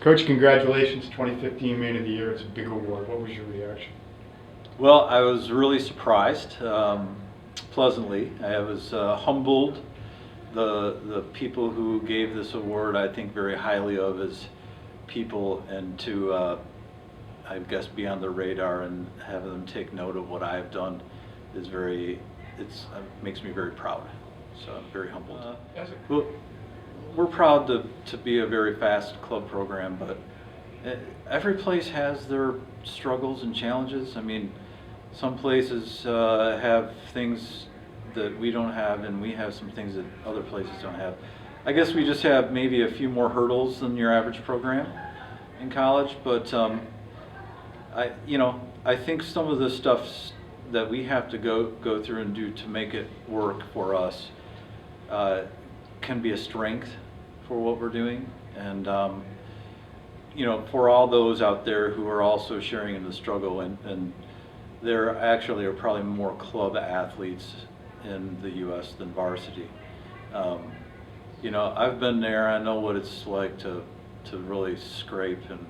Coach, congratulations, 2015 Man of the Year. It's a big award. What was your reaction? Well, I was really surprised, pleasantly. I was humbled. The people who gave this award I think very highly of as people, and to, I guess, be on the radar and have them take note of what I've done is makes me very proud. So I'm very humbled. Well, we're proud to be a very fast club program, but every place has their struggles and challenges. I mean, some places have things that we don't have, and we have some things that other places don't have. I guess we just have maybe a few more hurdles than your average program in college, but I think some of the stuff that we have to go through and do to make it work for us can be a strength for what we're doing, and for all those out there who are also sharing in the struggle, and there actually are probably more club athletes in the U.S. than varsity. I've been there. I know what it's like to really scrape, and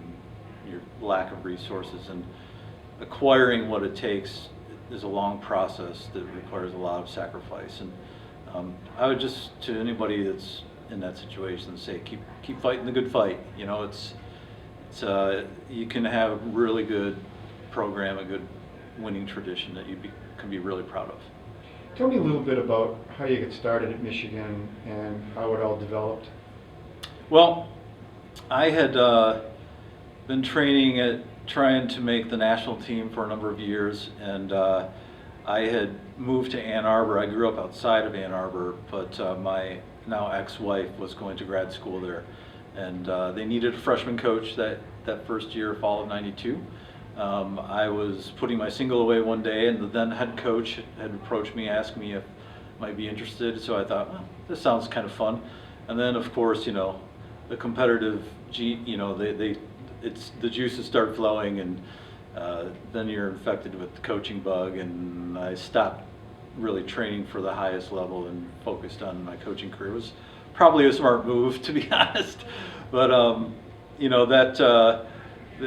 your lack of resources, and acquiring what it takes is a long process that requires a lot of sacrifice. And I would just, to anybody that's in that situation, say keep fighting the good fight. You can have a really good program, a good winning tradition that you can be really proud of. Tell me a little bit about how you got started at Michigan and how it all developed. Well, I had been training trying to make the national team for a number of years, and I had moved to Ann Arbor. I grew up outside of Ann Arbor, but my now ex-wife was going to grad school there, and they needed a freshman coach that first year, fall of '92. I was putting my single away one day, and the then head coach had approached me, asked me if I might be interested. So I thought, well, this sounds kind of fun. And then, of course, the competitive, the juices start flowing, and then you're infected with the coaching bug. And I stopped really training for the highest level and focused on my coaching career. It was probably a smart move, to be honest. But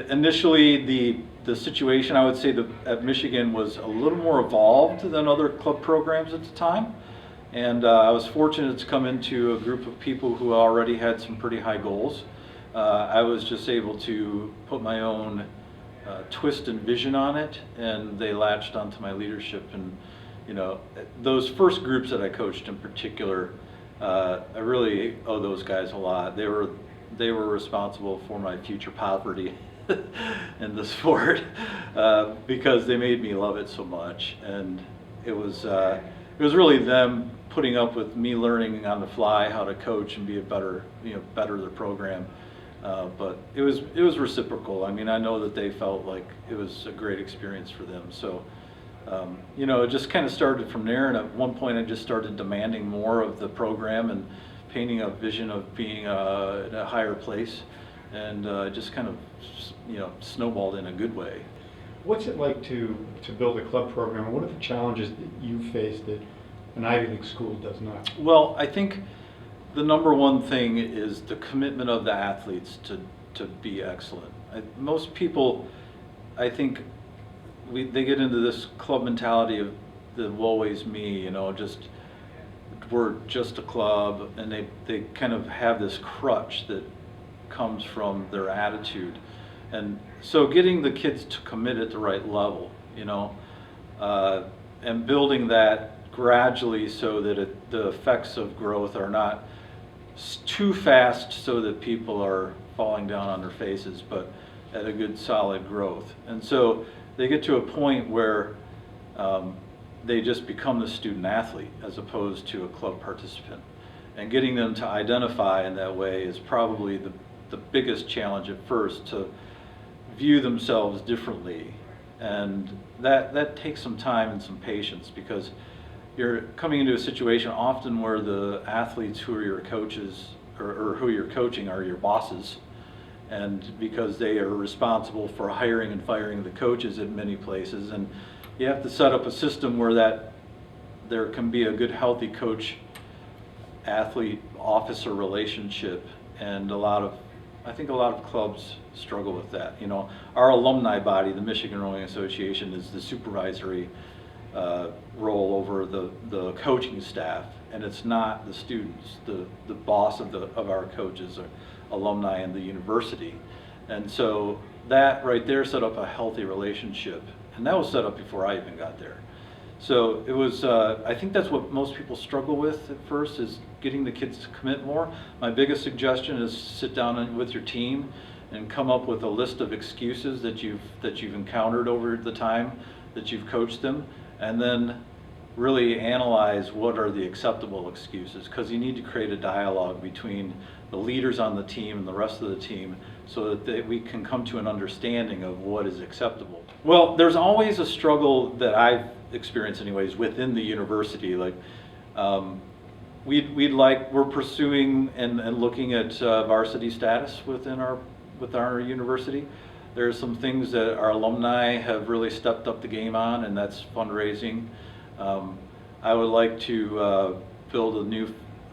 initially the situation, I would say, at Michigan was a little more evolved than other club programs at the time, and I was fortunate to come into a group of people who already had some pretty high goals. I was just able to put my own twist and vision on it, and they latched onto my leadership. And those first groups that I coached in particular, I really owe those guys a lot. They were responsible for my future poverty in the sport, because they made me love it so much. And it was really them putting up with me learning on the fly how to coach and be better the program. But it was reciprocal. I mean, I know that they felt like it was a great experience for them. So it just kind of started from there. And at one point, I just started demanding more of the program and painting a vision of being in a higher place, and just kind of snowballed in a good way. What's it like to build a club program? What are the challenges that you face that an Ivy League school does not? Well, I think the number one thing is the commitment of the athletes to be excellent. Most people, I think, they get into this club mentality of the woe is me, we're just a club, and they kind of have this crutch that comes from their attitude. And so getting the kids to commit at the right level, and building that gradually so that the effects of growth are not too fast so that people are falling down on their faces, but at a good solid growth. And so they get to a point where they just become the student athlete as opposed to a club participant. And getting them to identify in that way is probably the biggest challenge at first, to view themselves differently. And that takes some time and some patience, because you're coming into a situation often where the athletes who are your coaches or who you're coaching are your bosses, and because they are responsible for hiring and firing the coaches at many places, and you have to set up a system where there can be a good, healthy coach athlete officer relationship, and a lot of I think a lot of clubs struggle with that. You know, our alumni body, the Michigan Rowing Association, is the supervisory role over the coaching staff, and it's not the students. The boss of our coaches are alumni in the university, and so that right there set up a healthy relationship, and that was set up before I even got there. So it was, I think that's what most people struggle with at first, is getting the kids to commit more. My biggest suggestion is sit down with your team and come up with a list of excuses that you've encountered over the time that you've coached them, and then really analyze what are the acceptable excuses, because you need to create a dialogue between the leaders on the team and the rest of the team so that we can come to an understanding of what is acceptable. Well, there's always a struggle that I've experienced anyways within the university. Like we're pursuing and looking at varsity status with our university. There's some things that our alumni have really stepped up the game on, and that's fundraising. I would like to build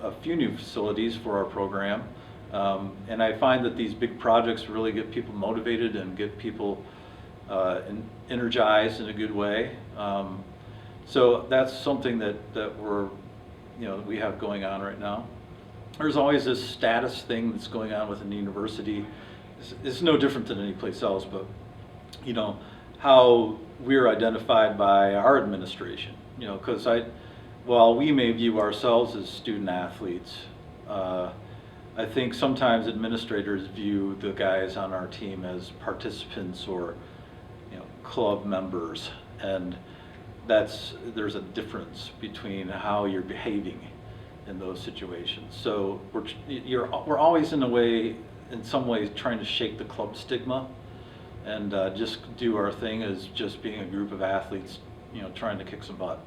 a few new facilities for our program, and I find that these big projects really get people motivated and get people energized in a good way. So that's something that we have going on right now. There's always this status thing that's going on within the university. It's no different than any place else, but you know how we're identified by our administration. You know, because while we may view ourselves as student athletes, I think sometimes administrators view the guys on our team as participants or club members, and there's a difference between how you're behaving in those situations. So we're always in some ways trying to shake the club stigma and just do our thing as just being a group of athletes, trying to kick some butt.